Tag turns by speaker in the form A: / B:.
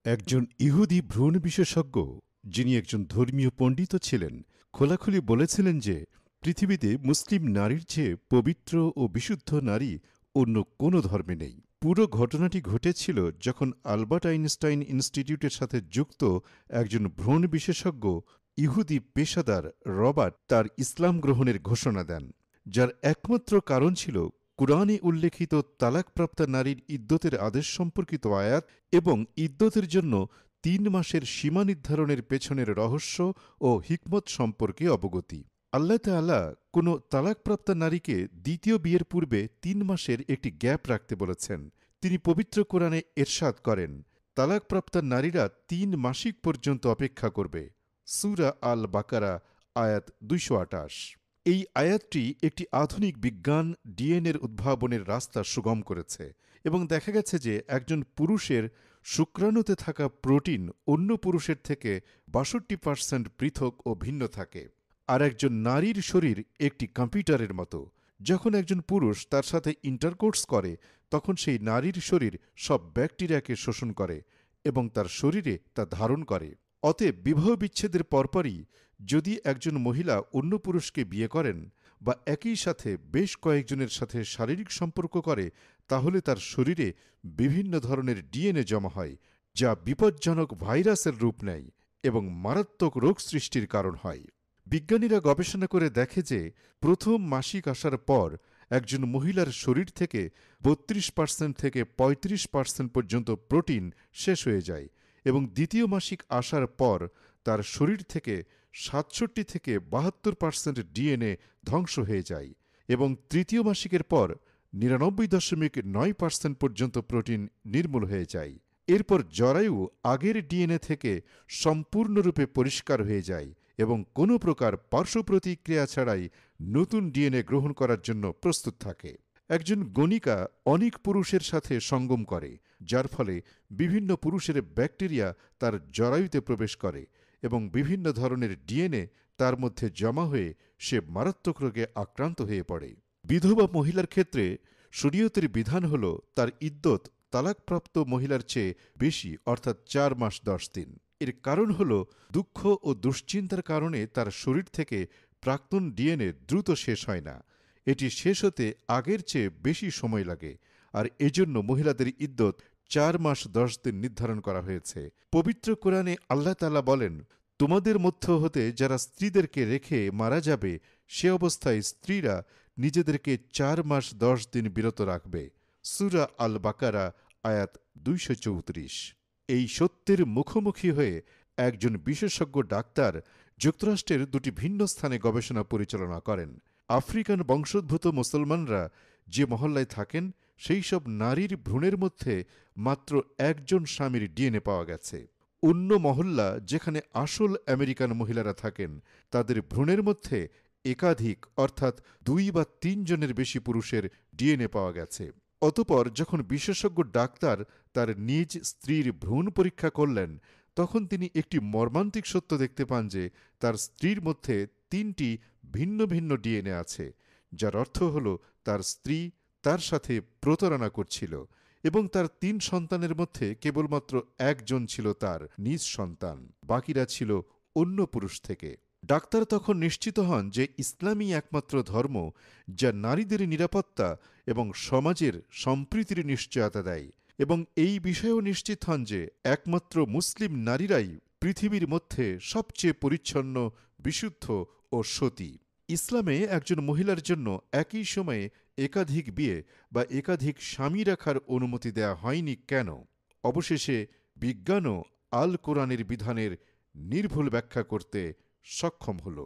A: একজন ইহুদি ভ্রূণ বিশেষজ্ঞ, যিনি একজন ধর্মীয় পণ্ডিতও ছিলেন, খোলাখুলি বলেছিলেন যে পৃথিবীতে মুসলিম নারীর চেয়ে পবিত্র ও বিশুদ্ধ নারী অন্য কোনো ধর্মে নেই। পুরো ঘটনাটি ঘটেছিল যখন আলবার্ট আইনস্টাইন ইনস্টিটিউটের সাথে যুক্ত একজন ভ্রূণ বিশেষজ্ঞ ইহুদি পেশাদার রবার্ট তার ইসলাম গ্রহণের ঘোষণা দেন, যার একমাত্র কারণ ছিল কুরআনে উল্লেখিত তালাকপ্রাপ্তা নারীর ইদ্যতের আদেশ সম্পর্কিত আয়াত এবং ইদ্যতের জন্য ৩ মাসের সীমা নির্ধারণের পেছনের রহস্য ও হিকমত সম্পর্কে অবগতি। আল্লাহ তাআলা কোনো তালাকপ্রাপ্তা নারীকে দ্বিতীয় বিয়ের পূর্বে ৩ মাসের একটি গ্যাপ রাখতে বলেছেন। তিনি পবিত্র কোরআনে এরশাদ করেন, তালাকপ্রাপ্তা নারীরা ৩ মাসিক পর্যন্ত অপেক্ষা করবে। সূরা আল বাকারা আয়াত ২২৮। এই আয়াতটি একটি আধুনিক বিজ্ঞান ডিএনএর উদ্ভাবনের রাস্তা সুগম করেছে এবং দেখা গেছে যে একজন পুরুষের শুক্রাণুতে থাকা প্রোটিন অন্য পুরুষের থেকে ৬২% পৃথক ও ভিন্ন থাকে। আর একজন নারীর শরীর একটি কম্পিউটারের মতো। যখন একজন পুরুষ তার সাথে ইন্টারকোর্স করে, তখন সেই নারীর শরীর সব ব্যাকটেরিয়াকে শোষণ করে এবং তার শরীরে তা ধারণ করে। অতএব বিবাহ বিচ্ছেদের পরপরই যদি একজন মহিলা অন্য পুরুষকে বিয়ে করেন বা একই সাথে বেশ কয়েকজনের সাথে শারীরিক সম্পর্ক করে, তাহলে তার শরীরে বিভিন্ন ধরনের ডিএনএ জমা হয়, যা বিপজ্জনক ভাইরাসের রূপ নেয় এবং মারাত্মক রোগ সৃষ্টির কারণ হয়। বিজ্ঞানীরা গবেষণা করে দেখে যে প্রথম মাসিক আসার পর একজন মহিলার শরীর থেকে ৩২% থেকে ৩৫% পর্যন্ত প্রোটিন শেষ হয়ে যায় এবং দ্বিতীয় মাসিক আসার পর তার শরীর থেকে ৬৭ থেকে ৭২% ডিএনএ ধ্বংস হয়ে যায় এবং তৃতীয় মাসিকের পর ৯৯.৯% পর্যন্ত প্রোটিন নির্মূল হয়ে যায়। এরপর জরায়ু আগের ডিএনএ থেকে সম্পূর্ণরূপে পরিষ্কার হয়ে যায় এবং কোনো প্রকার পার্শ্ব প্রতিক্রিয়া ছাড়াই নতুন ডিএনএ গ্রহণ করার জন্য প্রস্তুত থাকে। একজন গণিকা অনেক পুরুষের সাথে সঙ্গম করে, যার ফলে বিভিন্ন পুরুষের ব্যাকটেরিয়া তার জরায়ুতে প্রবেশ করে এবং বিভিন্ন ধরনের ডিএনএ তার মধ্যে জমা হয়ে সে মারাত্মক রোগে আক্রান্ত হয়ে পড়ে। বিধবা মহিলার ক্ষেত্রে শরীয়তের বিধান হল তার ইদ্যত তালাকপ্রাপ্ত মহিলার চেয়ে বেশি, অর্থাৎ ৪ মাস ১০ দিন। এর কারণ হল দুঃখ ও দুশ্চিন্তার কারণে তার শরীর থেকে প্রাক্তন ডিএনএ দ্রুত শেষ হয় না। এটি শেষ হতে আগের চেয়ে বেশি সময় লাগে, আর এজন্য মহিলাদের ইদ্যত ৪ মাস ১০ দিন নির্ধারণ করা হয়েছে। পবিত্র কোরআনে আল্লাহ তাআলা বলেন, তোমাদের মধ্য হতে যারা স্ত্রীদেরকে রেখে মারা যাবে, সে অবস্থায় স্ত্রীরা নিজেদেরকে ৪ মাস ১০ দিন বিরত রাখবে। সূরা আল বাকারা আয়াত ২৩৪। এই সত্যের মুখোমুখি হয়ে একজন বিশেষজ্ঞ ডাক্তার যুক্তরাষ্ট্রের ২টি ভিন্ন স্থানে গবেষণা পরিচালনা করেন। আফ্রিকান বংশোদ্ভূত মুসলমানরা যে মহল্লায় থাকেন, সেই সব নারীর ভ্রূণের মধ্যে মাত্র একজন স্বামীর ডিএনএ পাওয়া গেছে। অন্য মহল্লা যেখানে আসল আমেরিকান মহিলারা থাকেন, তাদের ভ্রূণের মধ্যে একাধিক, অর্থাৎ ২ বা ৩ জনের বেশি পুরুষের ডিএনএ পাওয়া গেছে। অতঃপর যখন বিশেষজ্ঞ ডাক্তার তার নিজ স্ত্রীর ভ্রূণ পরীক্ষা করলেন, তখন তিনি একটি মর্মান্তিক সত্য দেখতে পান যে তার স্ত্রীর মধ্যে ৩টি ভিন্ন ভিন্ন ডিএনএ আছে, যার অর্থ হল তার স্ত্রী তার সাথে প্রতারণা করছিল এবং তার ৩ সন্তানের মধ্যে কেবলমাত্র একজন ছিল তার নিজ সন্তান, বাকিরা ছিল অন্য পুরুষ থেকে। ডাক্তার তখন নিশ্চিত হন যে ইসলামই একমাত্র ধর্ম যা নারীদের নিরাপত্তা এবং সমাজের সম্প্রীতির নিশ্চয়তা দেয়, এবং এই বিষয়েও নিশ্চিত হন যে একমাত্র মুসলিম নারীরাই পৃথিবীর মধ্যে সবচেয়ে পরিচ্ছন্ন, বিশুদ্ধ ও সতী। ইসলামে একজন মহিলার জন্য একই সময়ে একাধিক বিয়ে বা একাধিক স্বামী রাখার অনুমতি দেয়া হয়নি কেন? অবশেষে বিজ্ঞানও আল কোরআনের বিধানের নির্ভুল ব্যাখ্যা করতে সক্ষম হল।